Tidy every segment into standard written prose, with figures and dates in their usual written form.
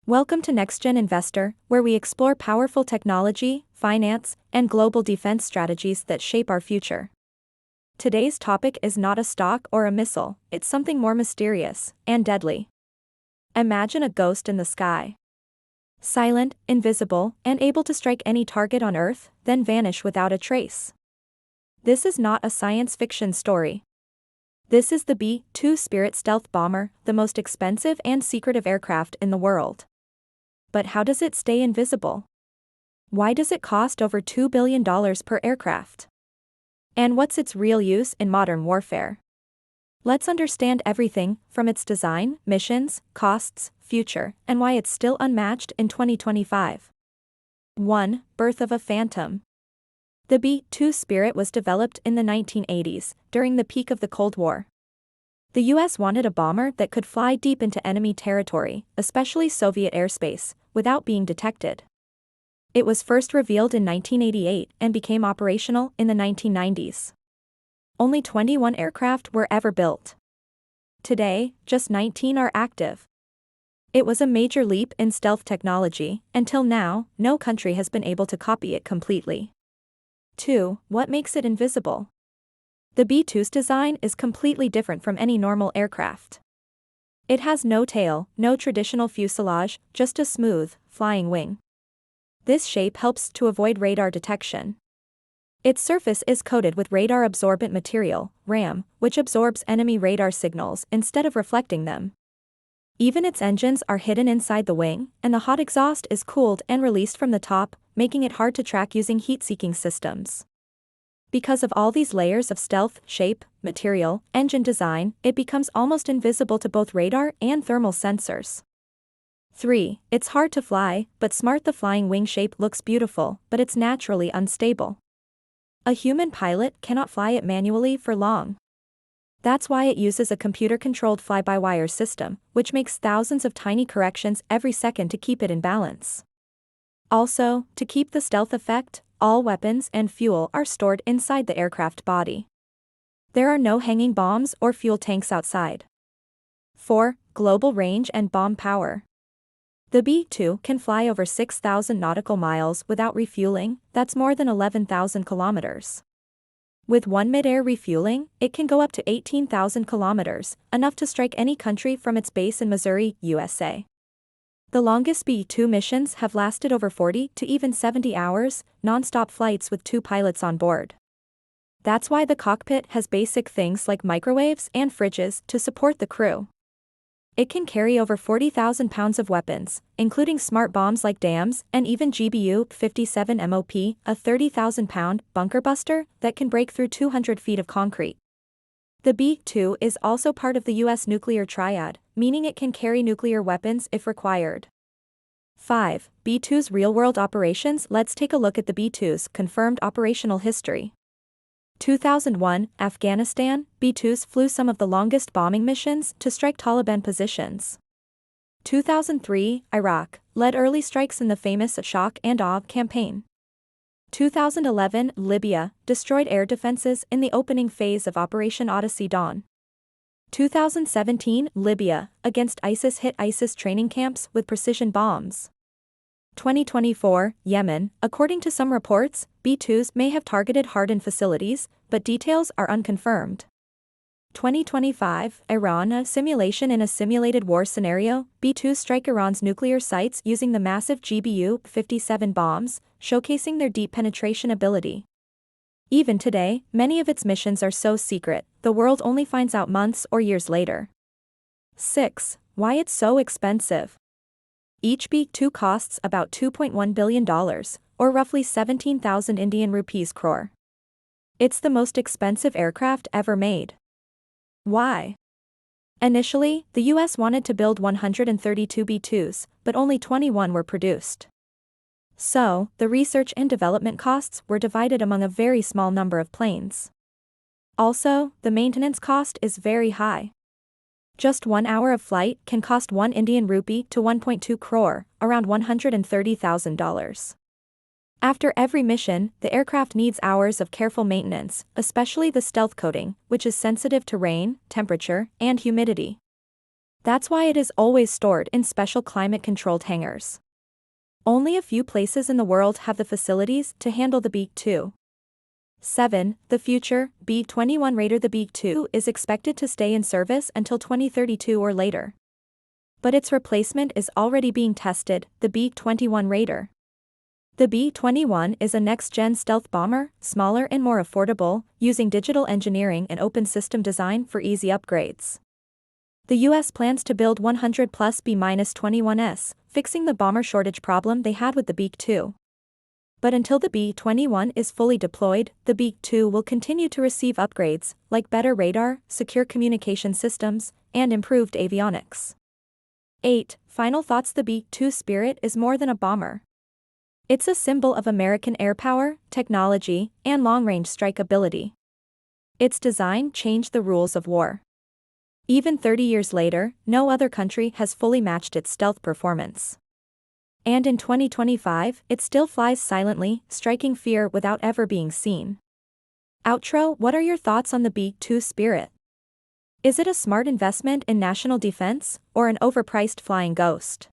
Welcome to NextGen Investor, where we explore powerful technology, finance, and global defense strategies that shape our future. Today's topic is not a stock or a missile, it's something more mysterious and deadly. Imagine a ghost in the sky. Silent, invisible, and able to strike any target on Earth, then vanish without a trace. This is not a science fiction story. This is the B-2 Spirit stealth bomber, the most expensive and secretive aircraft in the world. But how does it stay invisible? Why does it cost over $2 billion per aircraft? And what's its real use in modern warfare? Let's understand everything, from its design, missions, costs, future, and why it's still unmatched in 2025. 1. Birth of a Phantom. The B-2 Spirit was developed in the 1980s, during the peak of the Cold War. The US wanted a bomber that could fly deep into enemy territory, especially Soviet airspace, without being detected. It was first revealed in 1988 and became operational in the 1990s. Only 21 aircraft were ever built. Today, just 19 are active. It was a major leap in stealth technology. Until now, no country has been able to copy it completely. 2. What makes it invisible? The B-2's design is completely different from any normal aircraft. It has no tail, no traditional fuselage, just a smooth, flying wing. This shape helps to avoid radar detection. Its surface is coated with radar-absorbent material, RAM, which absorbs enemy radar signals instead of reflecting them. Even its engines are hidden inside the wing, and the hot exhaust is cooled and released from the top, making it hard to track using heat-seeking systems. Because of all these layers of stealth, shape, material, engine design, it becomes almost invisible to both radar and thermal sensors. 3. It's hard to fly, but smart. The flying wing shape looks beautiful, but it's naturally unstable. A human pilot cannot fly it manually for long. That's why it uses a computer-controlled fly-by-wire system, which makes thousands of tiny corrections every second to keep it in balance. Also, to keep the stealth effect, all weapons and fuel are stored inside the aircraft body. There are no hanging bombs or fuel tanks outside. 4. Global range and bomb power. The B-2 can fly over 6,000 nautical miles without refueling, that's more than 11,000 kilometers. With one mid-air refueling, it can go up to 18,000 kilometers, enough to strike any country from its base in Missouri, USA. The longest B-2 missions have lasted over 40 to even 70 hours, non-stop flights with 2 pilots on board. That's why the cockpit has basic things like microwaves and fridges to support the crew. It can carry over 40,000 pounds of weapons, including smart bombs like dams and even GBU-57 MOP, a 30,000-pound bunker buster that can break through 200 feet of concrete. The B-2 is also part of the U.S. nuclear triad, meaning it can carry nuclear weapons if required. 5. B-2's real-world operations. Let's take a look at the B-2's confirmed operational history. 2001, Afghanistan, B-2s flew some of the longest bombing missions to strike Taliban positions. 2003, Iraq, led early strikes in the famous Shock and Awe campaign. 2011, Libya, destroyed air defenses in the opening phase of Operation Odyssey Dawn. 2017, Libya, against ISIS hit ISIS training camps with precision bombs. 2024, Yemen, according to some reports, B-2s may have targeted hardened facilities, but details are unconfirmed. 2025, Iran, a simulation in a simulated war scenario, B-2s strike Iran's nuclear sites using the massive GBU-57 bombs, showcasing their deep penetration ability. Even today, many of its missions are so secret, the world only finds out months or years later. 6. Why it's so expensive. Each B-2 costs about $2.1 billion, or roughly 17,000 Indian rupees crore. It's the most expensive aircraft ever made. Why? Initially, the US wanted to build 132 B-2s, but only 21 were produced. So, the research and development costs were divided among a very small number of planes. Also, the maintenance cost is very high. Just 1 hour of flight can cost 1 Indian rupee to 1.2 crore, around $130,000. After every mission, the aircraft needs hours of careful maintenance, especially the stealth coating, which is sensitive to rain, temperature, and humidity. That's why it is always stored in special climate-controlled hangars. Only a few places in the world have the facilities to handle the B-2. 7. The future, B-21 Raider. The B-2 is expected to stay in service until 2032 or later. But its replacement is already being tested, the B-21 Raider. The B-21 is a next-gen stealth bomber, smaller and more affordable, using digital engineering and open system design for easy upgrades. The US plans to build 100 plus B-21s, fixing the bomber shortage problem they had with the B-2. But until the B-21 is fully deployed, the B-2 will continue to receive upgrades, like better radar, secure communication systems, and improved avionics. 8. Final thoughts. The B-2 Spirit is more than a bomber. It's a symbol of American air power, technology, and long-range strike ability. Its design changed the rules of war. Even 30 years later, no other country has fully matched its stealth performance. And in 2025, it still flies silently, striking fear without ever being seen. Outro. What are your thoughts on the B-2 Spirit? Is it a smart investment in national defense, or an overpriced flying ghost?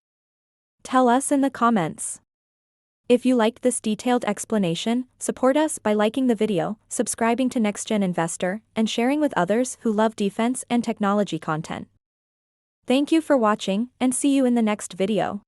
Tell us in the comments. If you liked this detailed explanation, support us by liking the video, subscribing to NextGen Investor, and sharing with others who love defense and technology content. Thank you for watching, and see you in the next video.